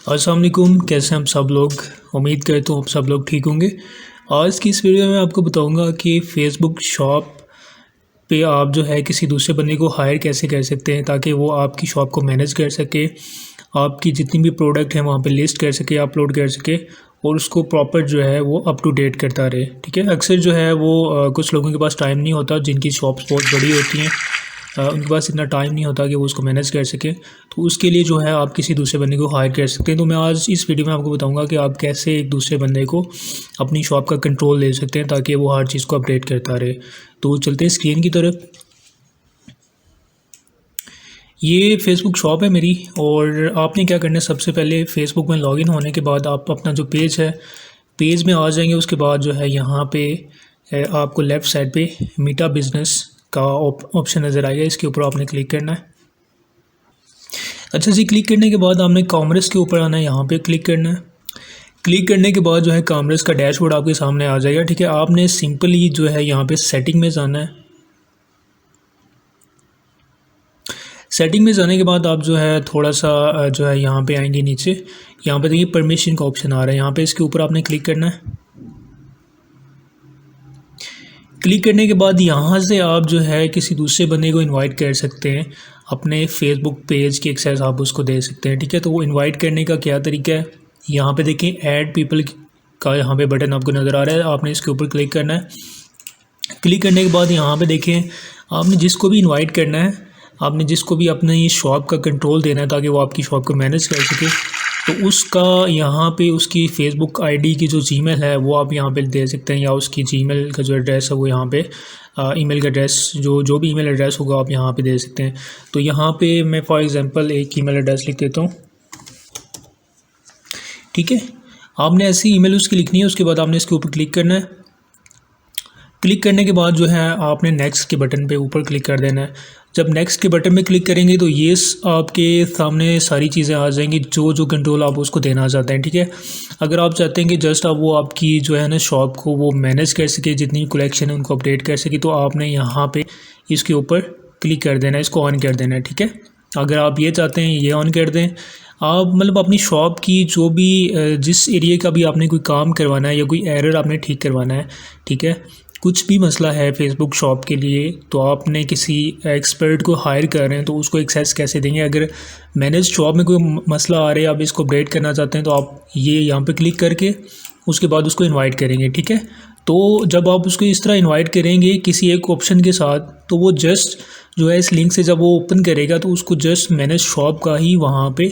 अस्सलाम वालेकुम, कैसे हैं हम सब लोग। उम्मीद करता हूँ आप सब लोग ठीक होंगे। आज की इस वीडियो में आपको बताऊंगा कि फ़ेसबुक शॉप पे आप जो है किसी दूसरे बंदे को हायर कैसे कर सकते हैं ताकि वो आपकी शॉप को मैनेज कर सके, आपकी जितनी भी प्रोडक्ट हैं वहाँ पे लिस्ट कर सके, अपलोड कर सके और उसको प्रॉपर जो है वो अप टू डेट करता रहे। ठीक है, अक्सर जो है वो कुछ लोगों के पास टाइम नहीं होता, जिनकी शॉप्स बहुत बड़ी होती हैं, उनके पास इतना टाइम नहीं होता कि वो उसको मैनेज कर सके। तो उसके लिए जो है आप किसी दूसरे बंदे को हायर कर सकते हैं। तो मैं आज इस वीडियो में आपको बताऊंगा कि आप कैसे एक दूसरे बंदे को अपनी शॉप का कंट्रोल दे सकते हैं ताकि वो हर चीज़ को अपडेट करता रहे। तो चलते हैं स्क्रीन की तरफ। ये फेसबुक शॉप है मेरी और आपने क्या करना है, सबसे पहले फ़ेसबुक में लॉगिन होने के बाद आप अपना जो पेज है, पेज में आ जाएंगे। उसके बाद जो है यहाँ पे आपको लेफ़्ट साइड पे मीटा बिज़नेस का ऑप्शन नज़र आएगा, इसके ऊपर आपने क्लिक करना है। अच्छा जी, क्लिक करने के बाद आपने कॉमर्स के ऊपर आना है, यहाँ पे क्लिक करना है। क्लिक करने के बाद जो है कॉमर्स का डैशबोर्ड आपके सामने आ जाएगा। ठीक है, आपने सिंपली जो है यहाँ पे सेटिंग में जाना है। सेटिंग में जाने के बाद आप जो है थोड़ा सा जो है यहाँ पे आएंगे नीचे, यहाँ पे देखिए परमिशन का ऑप्शन आ रहा है, यहाँ पे इसके ऊपर आपने क्लिक करना है। क्लिक करने के बाद यहाँ से आप जो है किसी दूसरे बंदे को इनवाइट कर सकते हैं, अपने फेसबुक पेज की एक्सेस आप उसको दे सकते हैं। ठीक है, तो वो इनवाइट करने का क्या तरीका है, यहाँ पे देखें ऐड पीपल का यहाँ पे बटन आपको नज़र आ रहा है, आपने इसके ऊपर क्लिक करना है। क्लिक करने के बाद यहाँ पे देखें आपने जिसको भी इनवाइट करना है, आपने जिसको भी अपनी शॉप का कंट्रोल देना है ताकि वो आपकी शॉप को मैनेज कर सके, तो उसका यहाँ पे उसकी फ़ेसबुक आईडी की जो जीमेल है वो आप यहाँ पे दे सकते हैं, या उसकी जीमेल का जो एड्रेस है वो यहाँ पे ईमेल का एड्रेस जो भी ईमेल एड्रेस होगा आप यहाँ पे दे सकते हैं। तो यहाँ पे मैं फॉर एग्ज़ाम्पल एक ईमेल एड्रेस लिख देता हूँ। ठीक है, आपने ऐसी ईमेल उसकी लिखनी है, उसके बाद आपने इसके ऊपर क्लिक करना है। क्लिक करने के बाद जो है आपने नेक्स्ट के बटन पे ऊपर क्लिक कर देना है। जब नेक्स्ट के बटन पे क्लिक करेंगे तो ये आपके सामने सारी चीज़ें आ जाएंगी जो कंट्रोल आप उसको देना चाहते हैं। ठीक है, अगर आप चाहते हैं कि जस्ट आप वो आपकी जो है ना शॉप को वो मैनेज कर सके, जितनी कलेक्शन है उनको अपडेट कर सके, तो आपने यहाँ पे इसके ऊपर क्लिक कर देना है, इसको ऑन कर देना है। ठीक है, अगर आप ये चाहते हैं ये ऑन कर दें, आप मतलब अपनी शॉप की जो भी जिस एरिया का भी आपने कोई काम करवाना है या कोई एरर आपने ठीक करवाना है, ठीक है, कुछ भी मसला है फेसबुक शॉप के लिए, तो आपने किसी एक्सपर्ट को हायर कर रहे हैं तो उसको एक्सेस कैसे देंगे। अगर मैनेज शॉप में कोई मसला आ रहा है, आप इसको अपडेट करना चाहते हैं, तो आप ये यहाँ पे क्लिक करके उसके बाद उसको इनवाइट करेंगे। ठीक है, तो जब आप उसको इस तरह इनवाइट करेंगे किसी एक ऑप्शन के साथ, तो वो जस्ट जो है इस लिंक से जब वो ओपन करेगा तो उसको जस्ट मैनेज शॉप का ही वहाँ पे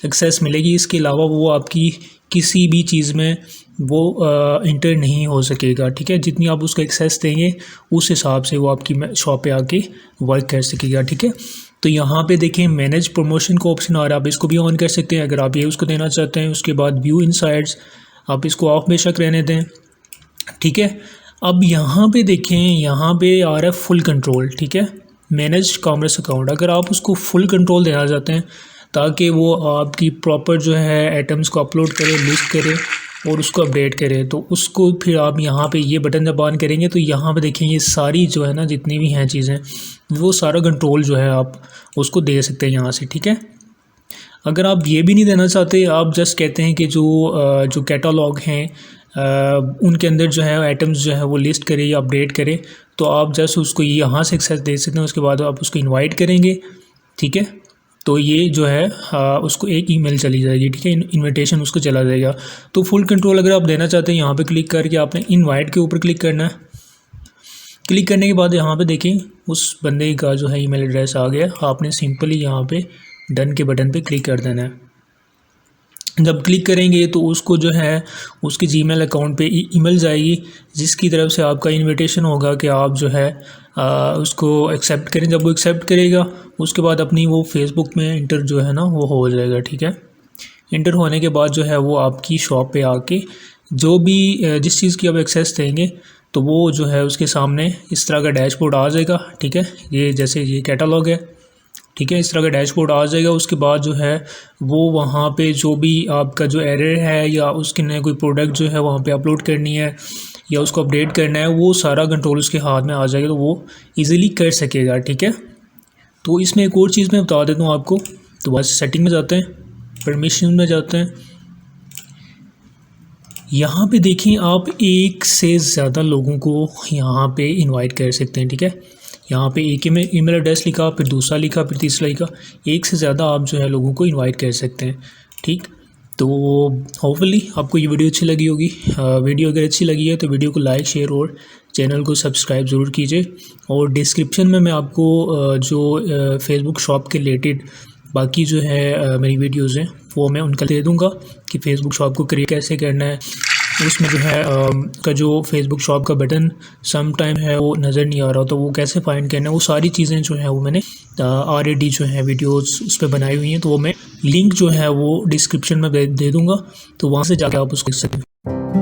एक्सेस मिलेगी। इसके अलावा वो आपकी किसी भी चीज़ में वो इंटर नहीं हो सकेगा। ठीक है, जितनी आप उसको एक्सेस देंगे उस हिसाब से वो आपकी शॉप पे आके वर्क कर सकेगा। ठीक है, तो यहाँ पे देखें मैनेज प्रमोशन का ऑप्शन आ रहा है, आप इसको भी ऑन कर सकते हैं अगर आप ये उसको देना चाहते हैं। उसके बाद व्यू इनसाइट्स आप इसको ऑफ बेशक रहने दें। ठीक है, अब यहाँ पे देखें, यहाँ पे आ रहा है फुल कंट्रोल। ठीक है, मैनेज कॉमर्स अकाउंट, अगर आप उसको फुल कंट्रोल देना चाहते हैं ताकि वो आपकी प्रॉपर जो है आइटम्स को अपलोड करे, लिस्ट करे और उसको अपडेट करें, तो उसको फिर आप यहाँ पे ये बटन जब ऑन करेंगे तो यहाँ पे देखें ये सारी जो है ना जितनी भी हैं चीज़ें, वो सारा कंट्रोल जो है आप उसको दे सकते हैं यहाँ से। ठीक है, अगर आप ये भी नहीं देना चाहते, आप जस्ट कहते हैं कि जो कैटलॉग हैं उनके अंदर जो है आइटम्स जो है वो लिस्ट करे या अपडेट करे, तो आप जस्ट उसको यहाँ से एक्सेस दे सकते हैं। उसके बाद आप उसको इन्वाइट करेंगे। ठीक है, तो ये जो है उसको एक ईमेल चली जाएगी। ठीक है, इनविटेशन उसको चला जाएगा। तो फुल कंट्रोल अगर आप देना चाहते हैं, यहाँ पे क्लिक करके आपने इनवाइट के ऊपर क्लिक करना है। क्लिक करने के बाद यहाँ पे देखें उस बंदे का जो है ईमेल एड्रेस आ गया, आपने सिंपली यहाँ पे डन के बटन पे क्लिक कर देना है। जब क्लिक करेंगे तो उसको जो है उसके जीमेल अकाउंट पे ईमेल जाएगी जिसकी तरफ से आपका इनविटेशन होगा कि आप जो है उसको एक्सेप्ट करें। जब वो एक्सेप्ट करेगा उसके बाद अपनी वो फेसबुक में इंटर जो है ना वो हो जाएगा। ठीक है, इंटर होने के बाद जो है वो आपकी शॉप पे आके जो भी जिस चीज़ की आप एक्सेस देंगे तो वो जो है उसके सामने इस तरह का डैशबोर्ड आ जाएगा। ठीक है, ये जैसे ये कैटलॉग है। ठीक है, इस तरह का डैशबोर्ड आ जाएगा। उसके बाद जो है वो वहाँ पे जो भी आपका जो एरर है या उसके नए कोई प्रोडक्ट जो है वहाँ पे अपलोड करनी है या उसको अपडेट करना है, वो सारा कंट्रोल उसके हाथ में आ जाएगा, तो वो इजीली कर सकेगा। ठीक है, तो इसमें एक और चीज़ मैं बता देता हूँ आपको। तो बस सेटिंग में जाते हैं। परमिशन में जाते हैं। यहाँ पे देखें आप एक से ज़्यादा लोगों को यहाँ पे इनवाइट कर सकते हैं, ठीक है। यहाँ पे एक ईमेल एड्रेस लिखा, फिर दूसरा लिखा, फिर तीसरा लिखा, एक से ज़्यादा आप जो है लोगों को इनवाइट कर सकते हैं, ठीक। तो होपफुली आपको ये वीडियो अच्छी लगी होगी। वीडियो अगर अच्छी लगी है तो वीडियो को लाइक, शेयर और चैनल को सब्सक्राइब ज़रूर कीजिए। और डिस्क्रिप्शन में मैं आपको जो फेसबुक शॉप के रिलेटेड बाकी जो है मेरी वीडियोज़ हैं वो मैं उनका दे दूँगा कि फ़ेसबुक शॉप को क्रिएट कैसे करना है। उसमें जो है का जो फेसबुक शॉप का बटन सम टाइम है वो नज़र नहीं आ रहा, तो वो कैसे फाइंड करना है, वो सारी चीज़ें जो है वो मैंने ऑलरेडी जो है वीडियोस उस पर बनाई हुई हैं। तो वो मैं लिंक जो है वो डिस्क्रिप्शन में दे दूँगा, तो वहाँ से जाकर आप उसको देख सकते हैं।